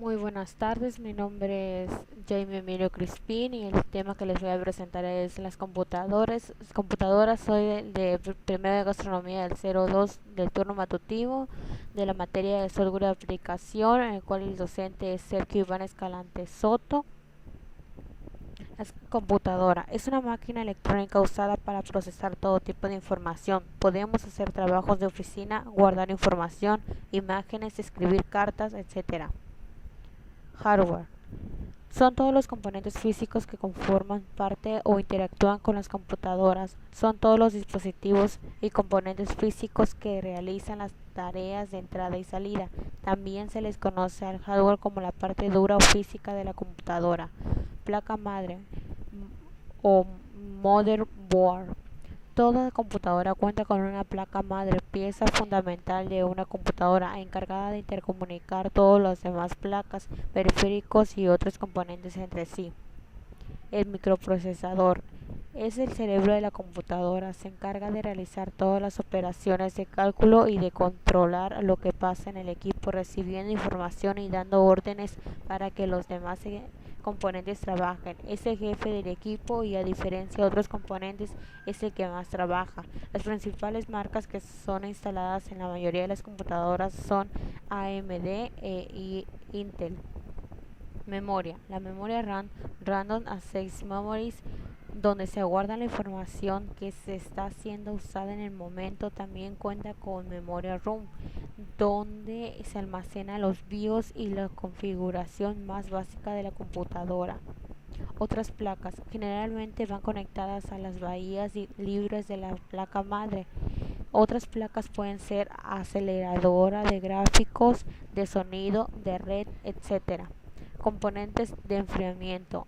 Muy buenas tardes, mi nombre es Jaime Emilio Crispín y el tema que les voy a presentar es las computadoras. Soy de primero de gastronomía del 02 del turno matutino de la materia de software de aplicación, en el cual el docente es Sergio Iván Escalante Soto. La computadora es una máquina electrónica usada para procesar todo tipo de información. Podemos hacer trabajos de oficina, guardar información, imágenes, escribir cartas, etc. Hardware. Son todos los componentes físicos que conforman parte o interactúan con las computadoras. Son todos los dispositivos y componentes físicos que realizan las tareas de entrada y salida. También se les conoce al hardware como la parte dura o física de la computadora. Placa madre o motherboard. Toda computadora cuenta con una placa madre, pieza fundamental de una computadora, encargada de intercomunicar todas las demás placas, periféricos y otros componentes entre sí. El microprocesador es el cerebro de la computadora, se encarga de realizar todas las operaciones de cálculo y de controlar lo que pasa en el equipo, recibiendo información y dando órdenes para que los demás componentes trabajen. Es el jefe del equipo y, a diferencia de otros componentes, es el que más trabaja. Las principales marcas que son instaladas en la mayoría de las computadoras son AMD y Intel. Memoria. La memoria RAM, Random Access Memories, donde se guarda la información que se está siendo usada en el momento. También cuenta con memoria ROM, donde se almacena los BIOS y la configuración más básica de la computadora. Otras placas generalmente van conectadas a las bahías libres de la placa madre. Otras placas pueden ser aceleradora de gráficos, de sonido, de red, etc. Componentes de enfriamiento.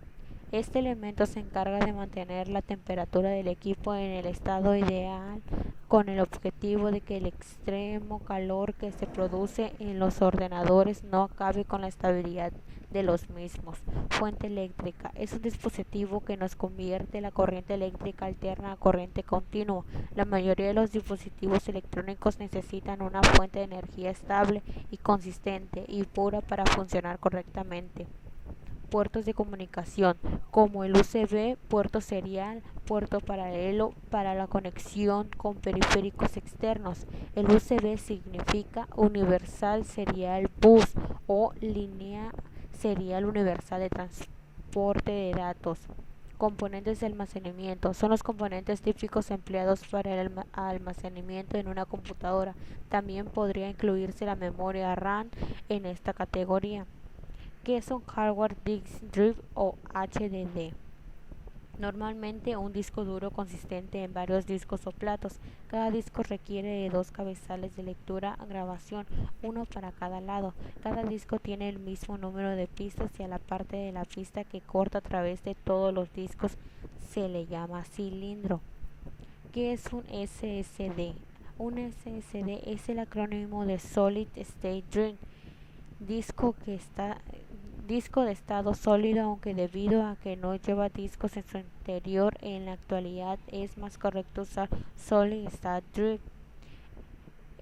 Este elemento se encarga de mantener la temperatura del equipo en el estado ideal, con el objetivo de que el extremo calor que se produce en los ordenadores no acabe con la estabilidad de los mismos. Fuente eléctrica. Es un dispositivo que nos convierte la corriente eléctrica alterna a corriente continua. La mayoría de los dispositivos electrónicos necesitan una fuente de energía estable y consistente y pura para funcionar correctamente. Puertos de comunicación, como el USB, puerto serial, puerto paralelo para la conexión con periféricos externos. El USB significa Universal Serial Bus o línea serial universal de transporte de datos. Componentes de almacenamiento. Son los componentes típicos empleados para el almacenamiento en una computadora. También podría incluirse la memoria RAM en esta categoría. ¿Qué es un hardware disk drive o HDD? Normalmente un disco duro consistente en varios discos o platos. Cada disco requiere de dos cabezales de lectura a grabación, uno para cada lado. Cada disco tiene el mismo número de pistas y a la parte de la pista que corta a través de todos los discos se le llama cilindro. ¿Qué es un SSD? Un SSD es el acrónimo de Solid State Drive, disco de estado sólido, aunque debido a que no lleva discos en su interior, en la actualidad es más correcto usar Solid State Drive,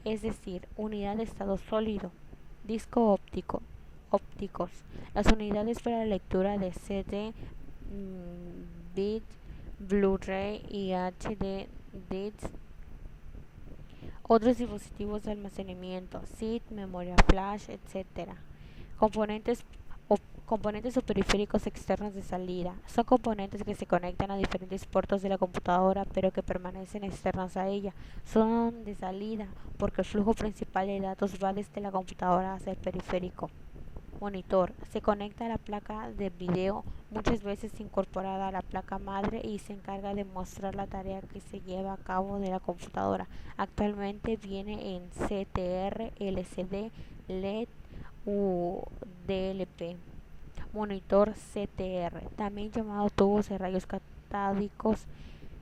es decir, unidad de estado sólido. Disco ópticos. Las unidades para la lectura de CD, bit, Blu-ray y HD discs. Otros dispositivos de almacenamiento, SID, memoria flash, etc. Componentes componentes o periféricos externos de salida. Son componentes que se conectan a diferentes puertos de la computadora, pero que permanecen externos a ella. Son de salida porque el flujo principal de datos va desde la computadora hacia el periférico. Monitor. Se conecta a la placa de video, muchas veces incorporada a la placa madre, y se encarga de mostrar la tarea que se lleva a cabo de la computadora. Actualmente viene en CTR, LCD, LED u DLP. Monitor CTR, también llamado tubos de rayos catódicos,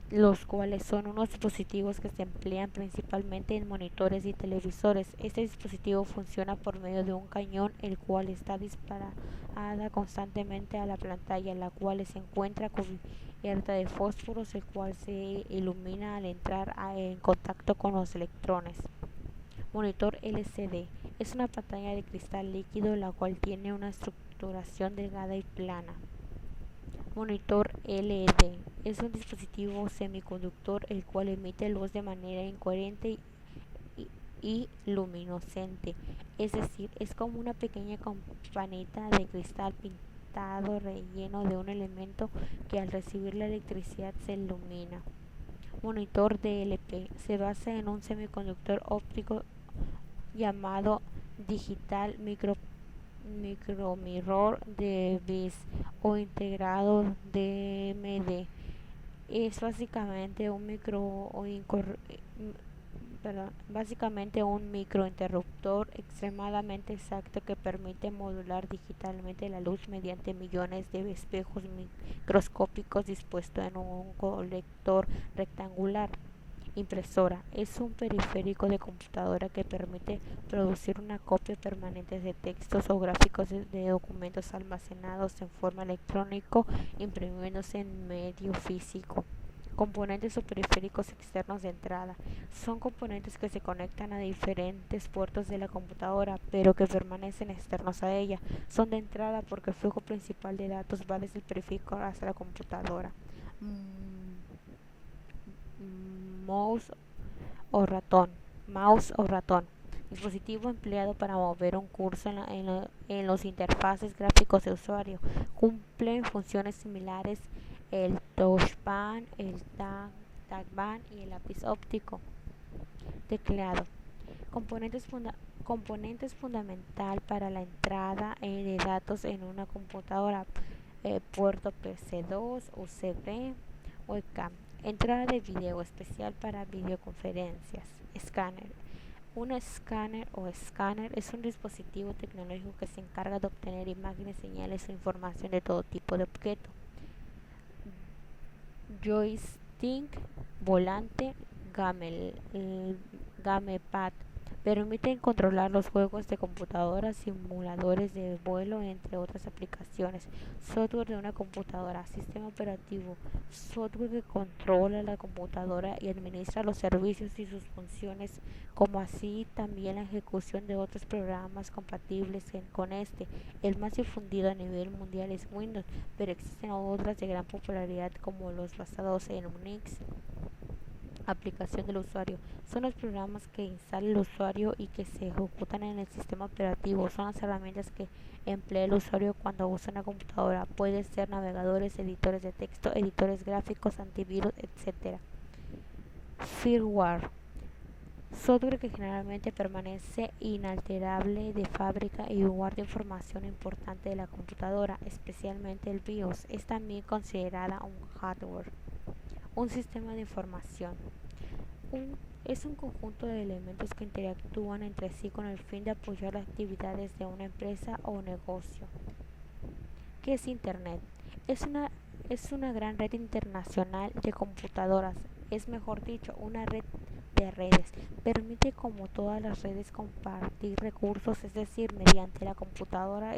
los cuales son unos dispositivos que se emplean principalmente en monitores y televisores. Este dispositivo funciona por medio de un cañón, el cual está disparada constantemente a la pantalla, la cual se encuentra cubierta de fósforos, el cual se ilumina al entrar en contacto con los electrones. Monitor LCD. Es una pantalla de cristal líquido la cual tiene una estructuración delgada y plana. Monitor LED es un dispositivo semiconductor el cual emite luz de manera incoherente y luminiscente, es decir, es como una pequeña campanita de cristal pintado relleno de un elemento que al recibir la electricidad se ilumina. Monitor DLP se basa en un semiconductor óptico llamado Digital Micromirror Device o integrado DMD. Es básicamente un microinterruptor extremadamente exacto que permite modular digitalmente la luz mediante millones de espejos microscópicos dispuestos en un colector rectangular. Impresora es un periférico de computadora que permite producir una copia permanente de textos o gráficos de documentos almacenados en forma electrónica, imprimiéndose en medio físico. Componentes o periféricos externos de entrada. Son componentes que se conectan a diferentes puertos de la computadora, pero que permanecen externos a ella. Son de entrada porque el flujo principal de datos va desde el periférico hasta la computadora. Mouse o ratón. Mouse o ratón. Dispositivo empleado para mover un cursor en los interfaces gráficos de usuario. Cumplen funciones similares el touchpad, el trackpad y el lápiz óptico. Teclado. Componentes fundamental para la entrada de datos en una computadora. Puerto PC2, USB, webcam. Entrada de video especial para videoconferencias. Escáner. Un escáner o escáner es un dispositivo tecnológico que se encarga de obtener imágenes, señales o información de todo tipo de objeto. Joystick, volante, gamepad. Permiten controlar los juegos de computadora, simuladores de vuelo, entre otras aplicaciones. Software de una computadora, sistema operativo, software que controla la computadora y administra los servicios y sus funciones, como así también la ejecución de otros programas compatibles con este. El más difundido a nivel mundial es Windows, pero existen otras de gran popularidad como los basados en Unix. Aplicación del usuario. Son los programas que instala el usuario y que se ejecutan en el sistema operativo. Son las herramientas que emplea el usuario cuando usa una computadora. Puede ser navegadores, editores de texto, editores gráficos, antivirus, etc. Firmware. Software que generalmente permanece inalterable de fábrica y guarda información importante de la computadora, especialmente el BIOS. Es también considerada un hardware. Un sistema de información. Es un conjunto de elementos que interactúan entre sí con el fin de apoyar las actividades de una empresa o negocio. ¿Qué es Internet? Es una gran red internacional de computadoras, es mejor dicho, una red de redes. Permite, como todas las redes, compartir recursos, es decir, mediante la computadora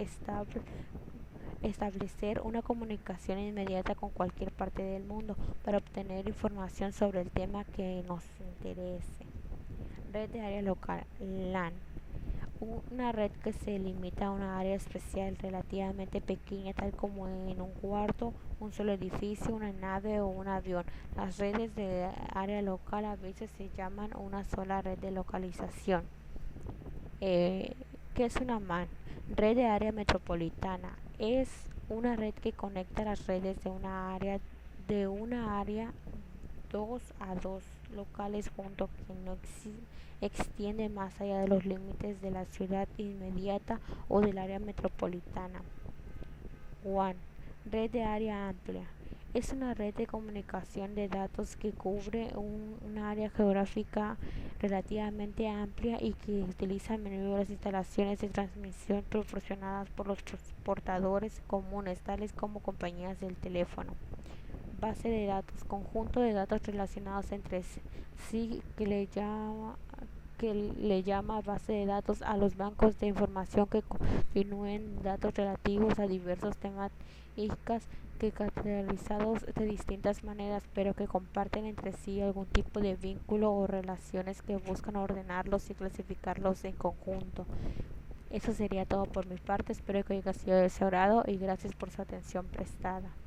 establecer una comunicación inmediata con cualquier parte del mundo para obtener información sobre el tema que nos interese. Red de área local, LAN. Una red que se limita a una área especial relativamente pequeña, tal como en un cuarto, un solo edificio, una nave o un avión. Las redes de área local a veces se llaman una sola red de localización. ¿Qué es una MAN? Red de área metropolitana. Es una red que conecta las redes de una área 2 a 2 locales juntos, que no extiende más allá de los límites de la ciudad inmediata o del área metropolitana. WAN, red de área amplia. Es una red de comunicación de datos que cubre un área geográfica relativamente amplia y que utiliza a menudo las instalaciones de transmisión proporcionadas por los portadores comunes, tales como compañías del teléfono. Base de datos, conjunto de datos relacionados entre sí que le llama base de datos a los bancos de información que contienen datos relativos a diversas temáticas que categorizados de distintas maneras, pero que comparten entre sí algún tipo de vínculo o relaciones que buscan ordenarlos y clasificarlos en conjunto. Eso sería todo por mi parte, espero que haya sido de su agrado y gracias por su atención prestada.